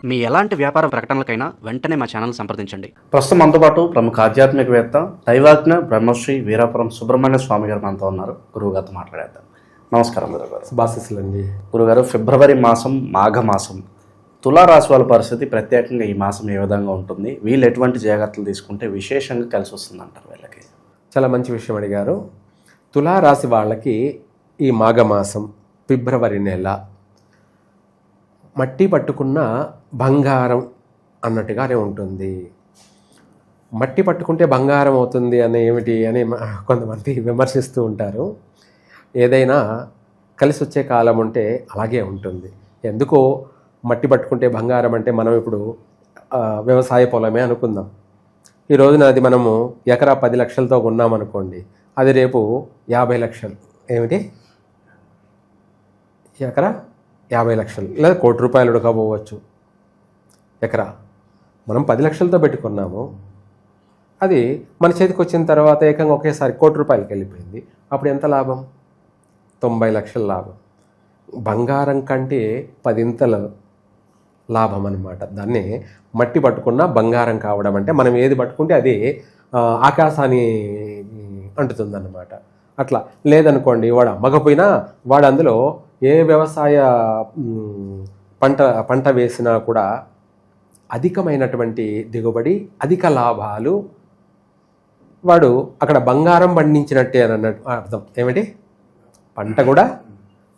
మీ ఎలాంటి వ్యాపార ప్రకటనలకైనా వెంటనే మా ఛానల్ సంప్రదించండి. ప్రస్తుతం మనతో పాటు ప్రముఖ ఆధ్యాత్మికవేత్త దైవాజ్ఞ బ్రహ్మశ్రీ వీరాపురం సుబ్రహ్మణ్య స్వామి గారు మనతో ఉన్నారు. గురువుగారితో మాట్లాడేద్దాం. నమస్కారం గురుగారు. శుభాశీస్సులండి. గురుగారు, ఫిబ్రవరి మాసం మాఘమాసం, తులారాశి వాళ్ళ పరిస్థితి ప్రత్యేకంగా ఈ మాసం ఏ విధంగా ఉంటుంది? వీళ్ళు ఎటువంటి జాగ్రత్తలు తీసుకుంటే విశేషంగా కలిసి వస్తుంది అంటారు వీళ్ళకి? చాలా మంచి విషయం అడిగారు. తులారాశి వాళ్ళకి ఈ మాఘమాసం ఫిబ్రవరి నెల మట్టి పట్టుకున్న బంగారం అన్నట్టుగానే ఉంటుంది. మట్టి పట్టుకుంటే బంగారం అవుతుంది అని ఏమిటి అని కొంతమంది విమర్శిస్తూ ఉంటారు. ఏదైనా కలిసి వచ్చే కాలం ఉంటే అలాగే ఉంటుంది. ఎందుకో మట్టి పట్టుకుంటే బంగారం అంటే మనం ఇప్పుడు వ్యవసాయ పొలమే అనుకుందాం. ఈ రోజున అది మనము ఎకరా 10 లక్షలతో కొన్నామనుకోండి, అది రేపు 50 లక్షలు. ఏమిటి? ఎకరా 50 లక్షలు లేదా ₹1 కోటి ఉడకపోవచ్చు. ఎకరా మనం 10 లక్షలతో పెట్టుకున్నాము, అది మన చేతికి వచ్చిన తర్వాత ఏకంగా ఒకేసారి ₹1 కోటికి వెళ్ళిపోయింది. అప్పుడు ఎంత లాభం? 90 లక్షల లాభం. బంగారం కంటే 10 లాభం అన్నమాట. దాన్నే మట్టి పట్టుకున్న బంగారం కావడం అంటే మనం ఏది పట్టుకుంటే అది ఆకాశాన్ని అంటుతుందన్నమాట. అట్లా లేదనుకోండి, వాడు అమ్మకపోయినా వాడు అందులో ఏ వ్యవసాయ పంట వేసినా కూడా అధికమైనటువంటి దిగుబడి, అధిక లాభాలు, వాడు అక్కడ బంగారం పండించినట్టే అని అన్నట్టు అర్థం. ఏమిటి? పంట కూడా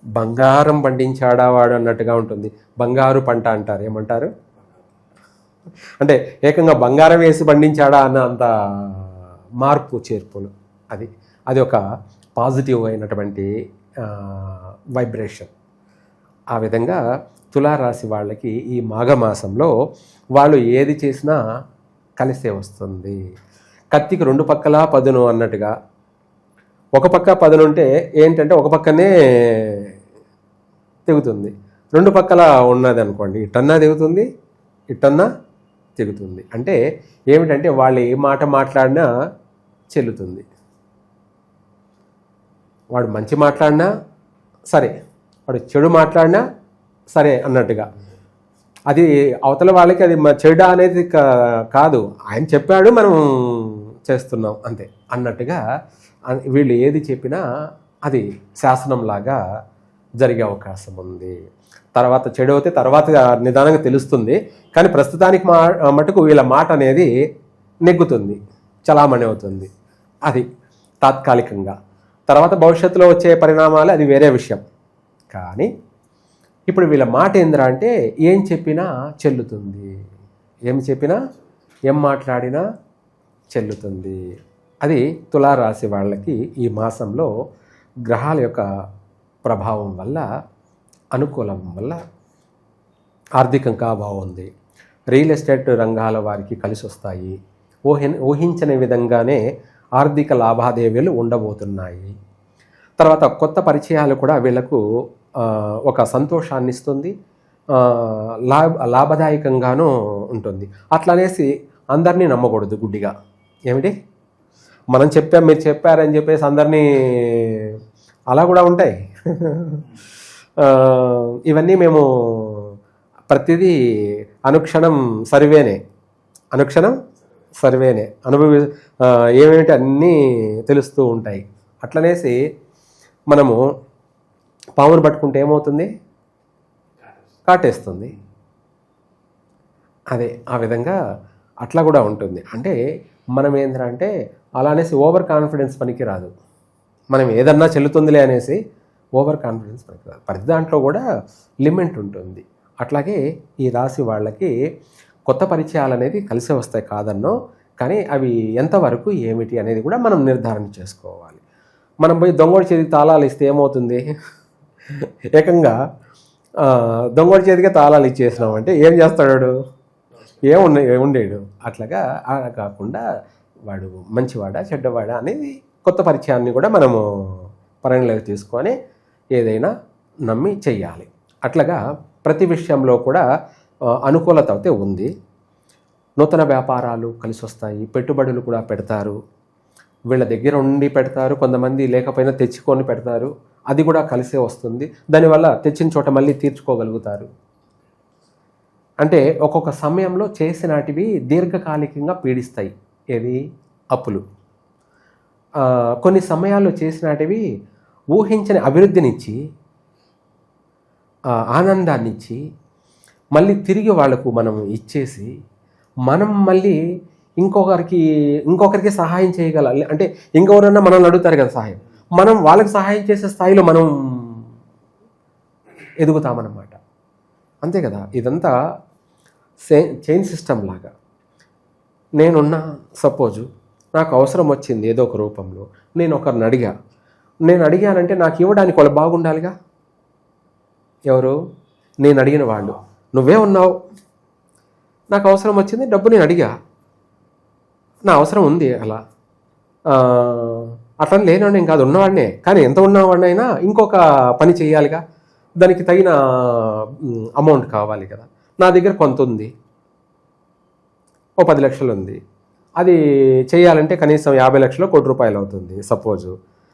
బంగారం పండించాడా వాడు అన్నట్టుగా ఉంటుంది. బంగారు పంట అంటారు. ఏమంటారు? అంటే ఏకంగా బంగారం వేసి పండించాడా అన్న అంత మార్పు చేర్పులు. అది ఒక పాజిటివ్ అయినటువంటి వైబ్రేషన్. ఆ విధంగా తులారాశి వాళ్ళకి ఈ మాఘమాసంలో వాళ్ళు ఏది చేసినా కలిసే వస్తుంది. కత్తికి 2 పక్కలా పదును అన్నట్టుగా, ఒక పక్క పదును ఉంటే ఏంటంటే ఒక పక్కనే తెగుతుంది. 2 పక్కల ఉన్నది అనుకోండి, ఇటన్నా తెగుతుంది, ఇటన్నా తెగుతుంది. అంటే ఏమిటంటే వాళ్ళు ఏ మాట మాట్లాడినా చెల్లుతుంది. వాడు మంచి మాట్లాడినా సరే, వాడు చెడు మాట్లాడినా సరే అన్నట్టుగా. అది అవతల వాళ్ళకి అది చెడు అనేది కాదు, ఆయన చెప్పాడు మనం చేస్తున్నాం అంతే అన్నట్టుగా వీళ్ళు ఏది చెప్పినా అది శాసనంలాగా జరిగే అవకాశం ఉంది. తర్వాత చెడు అయితే తర్వాత నిదానంగా తెలుస్తుంది, కానీ ప్రస్తుతానికి మటుకు వీళ్ళ మాట అనేది నెగ్గుతుంది, చలామణి అవుతుంది. అది తాత్కాలికంగా. తర్వాత భవిష్యత్తులో వచ్చే పరిణామాలు అది వేరే విషయం. కానీ ఇప్పుడు వీళ్ళ మాట ఏంద్రా అంటే ఏం చెప్పినా చెల్లుతుంది, ఏం చెప్పినా ఏం మాట్లాడినా చెల్లుతుంది. అది తులారాశి వాళ్ళకి ఈ మాసంలో గ్రహాల యొక్క ప్రభావం వల్ల, అనుకూలం వల్ల ఆర్థికంగా బాగుంది. రియల్ ఎస్టేట్ రంగాల వారికి కలిసి వస్తాయి. ఊహించని విధంగానే ఆర్థిక లావాదేవీలు ఉండబోతున్నాయి. తర్వాత కొత్త పరిచయాలు కూడా వీళ్లకు ఒక సంతోషాన్ని ఇస్తుంది, లాభదాయకంగానూ ఉంటుంది. అట్లనేసి అందరినీ నమ్మకూడదు గుడ్డిగా. ఏమిటి? మనం చెప్పాం, మీరు చెప్పారని చెప్పేసి అందరినీ, అలా కూడా ఉంటాయి. ఇవన్నీ మేము ప్రతిదీ అనుక్షణం సర్వేనే ఏమేమిటి అన్నీ తెలుస్తూ ఉంటాయి. అట్లనేసి మనము పామును పట్టుకుంటే ఏమవుతుంది? కాటేస్తుంది. అదే ఆ విధంగా అట్లా కూడా ఉంటుంది. అంటే మనం ఏంటంటే అలానేసి ఓవర్ కాన్ఫిడెన్స్ పనికి రాదు. మనం ఏదన్నా చెల్లుతుందిలే అనేసి ఓవర్ కాన్ఫిడెన్స్ పనికి రాదు. ప్రతి దాంట్లో కూడా లిమిట్ ఉంటుంది. అట్లాగే ఈ రాశి వాళ్ళకి కొత్త పరిచయాలు అనేది కలిసి వస్తాయి కాదన్నో, కానీ అవి ఎంతవరకు ఏమిటి అనేది కూడా మనం నిర్ధారణ చేసుకోవాలి. మనం పోయి దొంగోడి చేతికి తాళాలు ఇస్తే ఏమవుతుంది? ఏకంగా దొంగోడి చేతికే తాళాలు ఇచ్చేసినామంటే ఏం చేస్తాడు? ఉండేడు. అట్లాగా కాకుండా వాడు మంచివాడా చెడ్డవాడా అనేది కొత్త పరిచయాన్ని కూడా మనము పరిగణలోకి తీసుకొని ఏదైనా నమ్మి చెయ్యాలి. అట్లాగా ప్రతి విషయంలో కూడా అనుకూలత అయితే ఉంది. నూతన వ్యాపారాలు కలిసి వస్తాయి, పెట్టుబడులు కూడా పెడతారు. వీళ్ళ దగ్గర ఉండి పెడతారు, కొంతమంది లేకపోయినా తెచ్చుకొని పెడతారు, అది కూడా కలిసే వస్తుంది. దానివల్ల తెచ్చిన చోట మళ్ళీ తీర్చుకోగలుగుతారు. అంటే ఒక్కొక్క సమయంలో చేసినటివి దీర్ఘకాలికంగా పీడిస్తాయి. ఏది? అప్పులు. కొన్ని సమయాల్లో చేసినటివి ఊహించని అభివృద్ధినిచ్చి ఆనందాన్నిచ్చి మళ్ళీ తిరిగి వాళ్లకు మనం ఇచ్చేసి మనం మళ్ళీ ఇంకొకరికి సహాయం చేయగలాలి. అంటే ఇంకెవరన్నా మనల్ని అడుగుతారు కదా సహాయం, మనం వాళ్ళకి సహాయం చేసే స్థాయిలో మనం ఎదుగుతామన్నమాట. అంతే కదా. ఇదంతా చైన్ సిస్టమ్ లాగా. నేనున్నా, సపోజు నాకు అవసరం వచ్చింది ఏదో ఒక రూపంలో, నేను ఒకరిని అడిగానంటే నాకు ఇవ్వడానికి వాళ్ళు బాగుండాలిగా. ఎవరు? నేను అడిగిన వాళ్ళు. నువ్వే ఉన్నావు, నాకు అవసరం వచ్చింది, డబ్బు నేను అడిగా, నా అవసరం ఉంది, అట్లా లేనివాడిని ఏం కాదు, ఉన్నవాడినే. కానీ ఎంత ఉన్నవాడినైనా ఇంకొక పని చేయాలిగా, దానికి తగిన అమౌంట్ కావాలి కదా. నా దగ్గర కొంత ఉంది, ఓ 10 లక్షలు ఉంది, అది చేయాలంటే కనీసం 50 లక్షలు, ₹1,00,00,000 అవుతుంది సపోజు.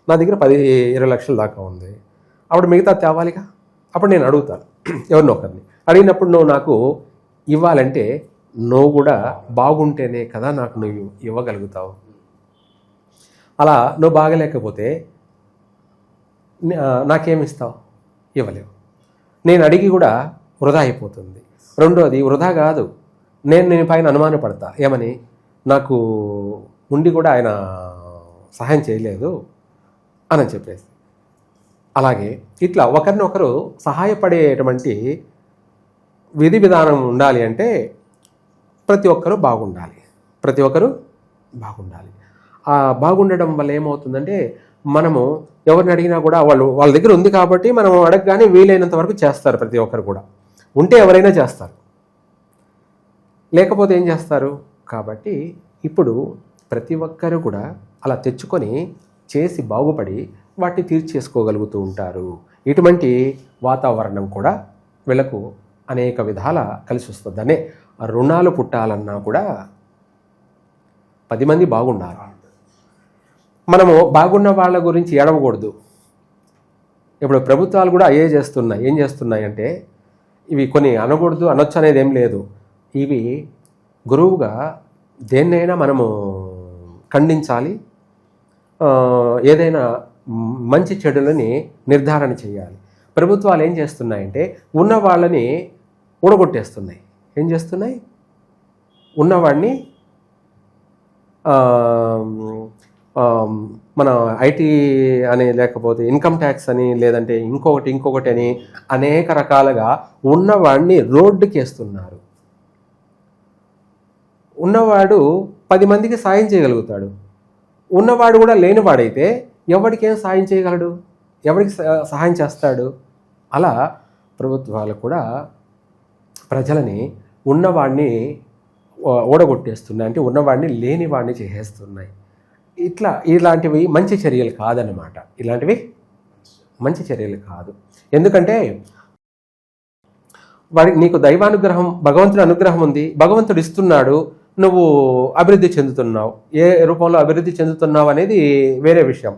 నా దగ్గర 10-20 లక్షల దాకా ఉంది, అప్పుడు మిగతా తేవాలిగా. అప్పుడు నేను అడుగుతాను ఎవరినో ఒకరిని. అడిగినప్పుడు నువ్వు నాకు ఇవ్వాలంటే నువ్వు కూడా బాగుంటేనే కదా నాకు నువ్వు ఇవ్వగలుగుతావు. అలా నువ్వు బాగలేకపోతే నాకేమిస్తావు? ఇవ్వలేవు. నేను అడిగి కూడా వృధా అయిపోతుంది. రెండోది వృధా కాదు, నేను పైన అనుమానపడతా. ఏమని? నాకు ఉండి కూడా ఆయన సహాయం చేయలేదు అని చెప్పేసి. అలాగే ఇట్లా ఒకరినొకరు సహాయపడేటువంటి విధి విధానం ఉండాలి అంటే ప్రతి ఒక్కరూ బాగుండాలి. ఆ బాగుండడం వల్ల ఏమవుతుందంటే మనము ఎవరిని అడిగినా కూడా వాళ్ళ దగ్గర ఉంది కాబట్టి మనం అడగగానే వీలైనంత వరకు చేస్తారు. ప్రతి ఒక్కరు కూడా ఉంటే ఎవరైనా చేస్తారు, లేకపోతే ఏం చేస్తారు? కాబట్టి ఇప్పుడు ప్రతి ఒక్కరు కూడా అలా తెచ్చుకొని చేసి బాగుపడి వాటిని తీర్చేసుకోగలుగుతూ ఉంటారు. ఇటువంటి వాతావరణం కూడా వీళ్ళకు అనేక విధాల కలిసి వస్తుంది. అనే రుణాలు పుట్టాలన్నా కూడా 10 మంది బాగుండాలి. మనము బాగున్న వాళ్ళ గురించి ఏడవకూడదు. ఇప్పుడు ప్రభుత్వాలు కూడా అయ్యే చేస్తున్నాయి. ఏం చేస్తున్నాయి అంటే ఇవి కొన్ని అనకూడదు, అనొచ్చు అనేది ఏం లేదు. ఇవి గురువుగా దేన్నైనా మనము ఖండించాలి, ఏదైనా మంచి చెడులని నిర్ధారణ చేయాలి. ప్రభుత్వాలు ఏం చేస్తున్నాయంటే ఉన్న వాళ్ళని ఊడగొట్టేస్తున్నాయి. ఏం చేస్తున్నాయి? ఉన్నవాడిని మన ఐటీ అని, లేకపోతే ఇన్కమ్ ట్యాక్స్ అని, లేదంటే ఇంకొకటి అని అనేక రకాలుగా ఉన్నవాడిని రోడ్డుకి వేస్తున్నారు. ఉన్నవాడు 10 మందికి సాయం చేయగలుగుతాడు. ఉన్నవాడు కూడా లేనివాడైతే ఎవరికేం సాయం చేయగలడు? ఎవరికి సహాయం చేస్తాడు? అలా ప్రభుత్వాలు కూడా ప్రజలని ఉన్నవాడిని ఓడగొట్టేస్తున్నాయి, అంటే ఉన్నవాడిని లేనివాడిని చేసేస్తున్నాయి. ఇలాంటివి మంచి చర్యలు కాదన్నమాట. ఇలాంటివి మంచి చర్యలు కాదు. ఎందుకంటే నీకు దైవానుగ్రహం, భగవంతుడి అనుగ్రహం ఉంది, భగవంతుడు ఇస్తున్నాడు, నువ్వు అభివృద్ధి చెందుతున్నావు. ఏ రూపంలో అభివృద్ధి చెందుతున్నావు అనేది వేరే విషయం,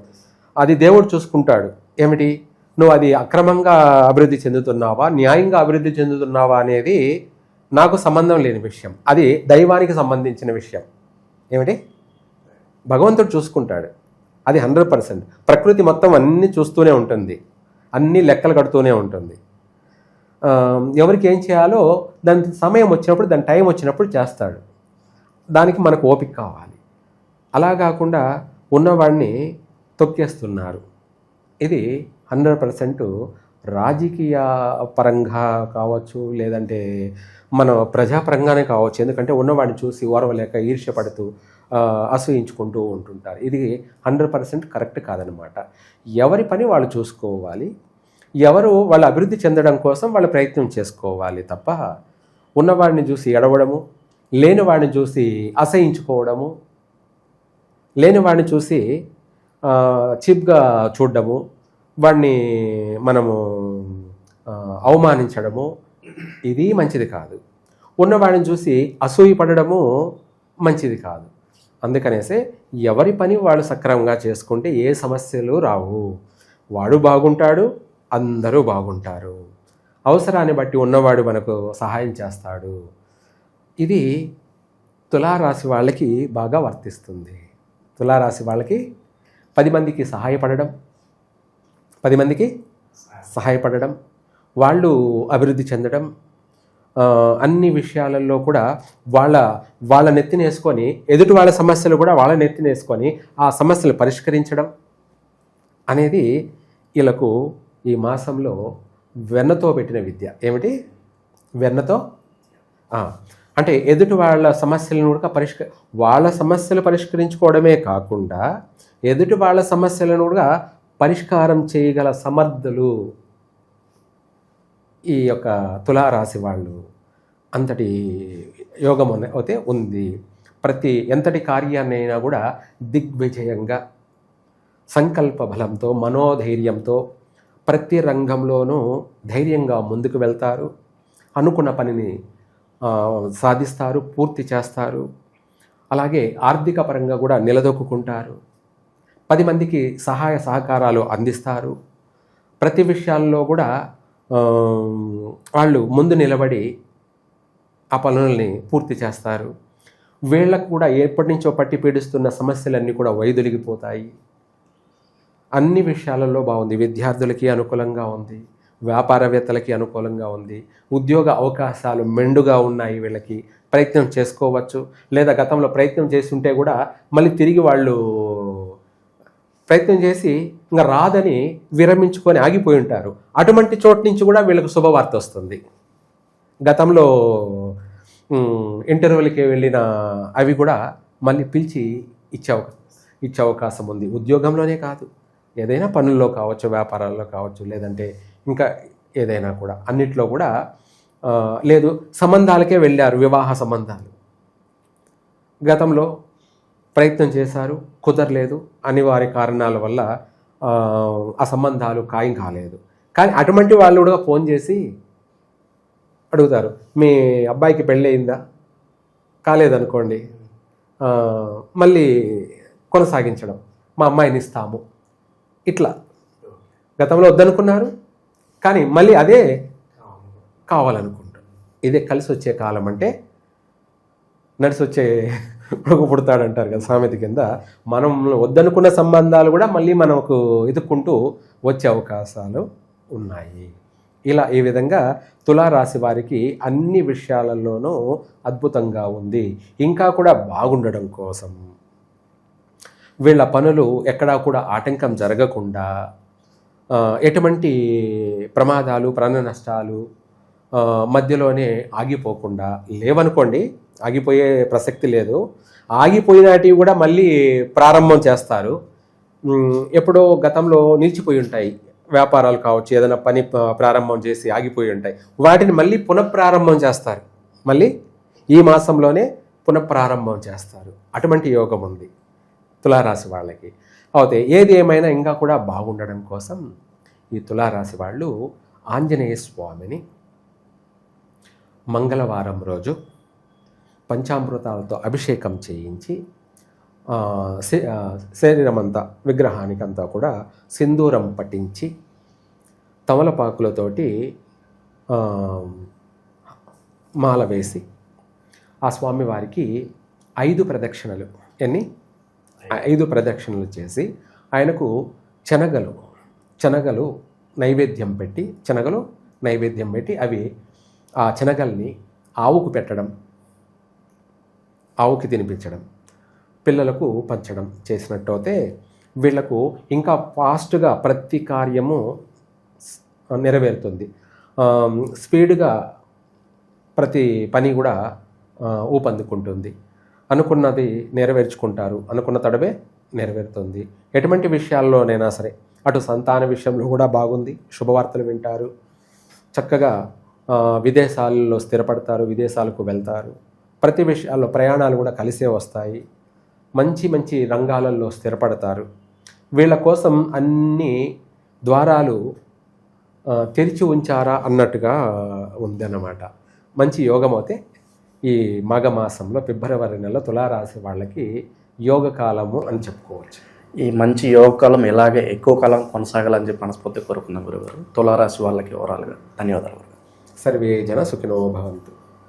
అది దేవుడు చూసుకుంటాడు. ఏమిటి? నువ్వు అది అక్రమంగా అభివృద్ధి చెందుతున్నావా, న్యాయంగా అభివృద్ధి చెందుతున్నావా అనేది నాకు సంబంధం లేని విషయం, అది దైవానికి సంబంధించిన విషయం. ఏమిటి? భగవంతుడు చూసుకుంటాడు, అది 100%. ప్రకృతి మొత్తం అన్నీ చూస్తూనే ఉంటుంది, అన్నీ లెక్కలు కడుతూనే ఉంటుంది. ఎవరికి ఏం చేయాలో దాని సమయం వచ్చినప్పుడు, దాని టైం వచ్చినప్పుడు చేస్తాడు. దానికి మనకు ఓపిక కావాలి. అలా కాకుండా ఉన్నవాడిని తొక్కేస్తున్నారు. ఇది 100% రాజకీయ పరంగా కావచ్చు, లేదంటే మన ప్రజాపరంగానే కావచ్చు. ఎందుకంటే ఉన్నవాడిని చూసి ఓర్వలేక ఈర్ష్యపడుతూ అసూయించుకుంటూ ఉంటుంటారు. ఇది 100% కరెక్ట్ కాదనమాట. ఎవరి పని వాళ్ళు చూసుకోవాలి, ఎవరు వాళ్ళ అభివృద్ధి చెందడం కోసం వాళ్ళు ప్రయత్నం చేసుకోవాలి తప్ప ఉన్నవాడిని చూసి ఎడవడము, లేనివాడిని చూసి అసహించుకోవడము, లేనివాడిని చూసి చీప్గా చూడడము, వాడిని మనము అవమానించడము, ఇది మంచిది కాదు. ఉన్నవాడిని చూసి అసూయపడము మంచిది కాదు. అందుకనేసే ఎవరి పని వాళ్ళు సక్రమంగా చేసుకుంటే ఏ సమస్యలు రావు. వాడు బాగుంటాడు, అందరూ బాగుంటారు. అవసరాన్ని బట్టి ఉన్నవాడు మనకు సహాయం చేస్తాడు. ఇది తులారాశి వాళ్ళకి బాగా వర్తిస్తుంది. తులారాశి వాళ్ళకి 10 మందికి సహాయపడడం, వాళ్ళు అభివృద్ధి చెందడం, అన్ని విషయాలలో కూడా వాళ్ళ నెత్తినేసుకొని, ఎదుటి వాళ్ళ సమస్యలు కూడా వాళ్ళ నెత్తినేసుకొని ఆ సమస్యలు పరిష్కరించడం అనేది వీళ్ళకు ఈ మాసంలో వెన్నతో పెట్టిన విద్య. ఏమిటి వెన్నతో? అంటే ఎదుటి వాళ్ళ సమస్యలను కూడా వాళ్ళ సమస్యలు పరిష్కరించుకోవడమే కాకుండా ఎదుటి వాళ్ళ సమస్యలను కూడా పరిష్కారం చేయగల సమర్థులు ఈ యొక్క తులారాశి వాళ్ళు. అంతటి యోగం అయితే ఉంది. ఎంతటి కార్యాన్నైనా కూడా దిగ్విజయంగా, సంకల్ప బలంతో, మనోధైర్యంతో ప్రతి రంగంలోనూ ధైర్యంగా ముందుకు వెళ్తారు. అనుకున్న పనిని సాధిస్తారు, పూర్తి చేస్తారు. అలాగే ఆర్థిక పరంగా కూడా నిలదొక్కుంటారు. 10 మందికి సహాయ సహకారాలు అందిస్తారు. ప్రతి విషయాల్లో కూడా వాళ్ళు ముందు నిలబడి ఆ పనుల్ని పూర్తి చేస్తారు. వీళ్ళకు కూడా ఎప్పటి నుంచో పట్టి పీడిస్తున్న సమస్యలన్నీ కూడా వైదొలిగిపోతాయి. అన్ని విషయాలలో బాగుంది. విద్యార్థులకి అనుకూలంగా ఉంది, వ్యాపారవేత్తలకి అనుకూలంగా ఉంది, ఉద్యోగ అవకాశాలు మెండుగా ఉన్నాయి. వీళ్ళకి ప్రయత్నం చేసుకోవచ్చు. లేదా గతంలో ప్రయత్నం చేసి ఉంటే కూడా మళ్ళీ తిరిగి వాళ్ళు ప్రయత్నం చేసి ఇంకా రాదని విరమించుకొని ఆగిపోయి ఉంటారు. అటువంటి చోటు నుంచి కూడా వీళ్ళకు శుభవార్త వస్తుంది. గతంలో ఇంటర్వ్యూలకి వెళ్ళిన అవి కూడా మళ్ళీ పిలిచి ఇచ్చే అవకాశం ఉంది. ఉద్యోగంలోనే కాదు, ఏదైనా పనుల్లో కావచ్చు, వ్యాపారాల్లో కావచ్చు, లేదంటే ఇంకా ఏదైనా కూడా అన్నిట్లో కూడా. లేదు, సంబంధాలకే వెళ్ళారు, వివాహ సంబంధాలు. గతంలో ప్రయత్నం చేశారు, కుదరలేదు, అనివార్య కారణాల వల్ల ఆ సంబంధాలు ఖాయం కాలేదు. కానీ అటువంటి వాళ్ళు కూడా ఫోన్ చేసి అడుగుతారు, మీ అబ్బాయికి పెళ్ళి అయిందా? కాలేదనుకోండి, మళ్ళీ కొనసాగించడం, మా అమ్మాయిని ఇస్తాము. ఇట్లా గతంలో వద్దనుకున్నారు, కానీ మళ్ళీ అదే కావాలనుకుంటారు. ఇదే కలిసి వచ్చే కాలం. అంటే నడిచి వచ్చే కొడుకు పుడతాడంటారు కదా సామెత కింద. మనం వద్దనుకున్న సంబంధాలు కూడా మళ్ళీ మనకు ఎదుక్కుంటూ వచ్చే అవకాశాలు ఉన్నాయి. ఈ విధంగా తులారాశి వారికి అన్ని విషయాలలోనూ అద్భుతంగా ఉంది. ఇంకా కూడా బాగుండడం కోసం వీళ్ళ పనులు ఎక్కడా కూడా ఆటంకం జరగకుండా, ఎటువంటి ప్రమాదాలు, ప్రాణ నష్టాలు మధ్యలోనే ఆగిపోకుండా లేవనుకోండి, ఆగిపోయే ప్రసక్తి లేదు. ఆగిపోయినటివి కూడా మళ్ళీ ప్రారంభం చేస్తారు. ఎప్పుడో గతంలో నిలిచిపోయి ఉంటాయి వ్యాపారాలు కావచ్చు, ఏదైనా పని ప్రారంభం చేసి ఆగిపోయి ఉంటాయి, వాటిని మళ్ళీ పునఃప్రారంభం చేస్తారు. మళ్ళీ ఈ మాసంలోనే పునఃప్రారంభం చేస్తారు. అటువంటి యోగం ఉంది తులారాశి వాళ్ళకి. అయితే ఏది ఏమైనా ఇంకా కూడా బాగుండడం కోసం ఈ తులారాశి వాళ్ళు ఆంజనేయ స్వామిని మంగళవారం రోజు పంచామృతాలతో అభిషేకం చేయించి శరీరమంతా, విగ్రహానికంతా కూడా సింధూరం పట్టించి తమలపాకులతోటి మాల వేసి ఆ స్వామివారికి 5 ప్రదక్షిణలు 5 ప్రదక్షిణలు చేసి ఆయనకు శనగలు నైవేద్యం పెట్టి అవి ఆ శనగల్ని ఆవుకు పెట్టడం, ఆవుకి తినిపించడం, పిల్లలకు పంచడం చేసినట్టయితే వీళ్లకు ఇంకా ఫాస్ట్గా ప్రతి కార్యము నెరవేరుతుంది. స్పీడ్గా ప్రతి పని కూడా ఊపందుకుంటుంది. అనుకున్నది నెరవేర్చుకుంటారు, అనుకున్న తడవే నెరవేరుతుంది. ఎటువంటి విషయాల్లోనైనా సరే, అటు సంతాన విషయంలో కూడా బాగుంది, శుభవార్తలు వింటారు, చక్కగా విదేశాల్లో స్థిరపడతారు, విదేశాలకు వెళ్తారు. ప్రతి విషయాల్లో ప్రయాణాలు కూడా కలిసే వస్తాయి. మంచి మంచి రంగాలలో స్థిరపడతారు. వీళ్ళ కోసం అన్ని ద్వారాలు తెరిచి ఉంచారా అన్నట్టుగా ఉందన్నమాట. మంచి యోగం అయితే ఈ మాఘమాసంలో ఫిబ్రవరి నెల తులారాశి వాళ్ళకి యోగకాలము అని చెప్పుకోవచ్చు. ఈ మంచి యోగకాలం ఇలాగే ఎక్కువ కాలం కొనసాగాలని చెప్పి మనస్ఫూర్తి కోరుకున్నాం గురుగారు. తులారాశి వాళ్ళకి ఓవరాల్గా ధన్యవాదాలు. సర్వే జన సుఖినో భవంతు.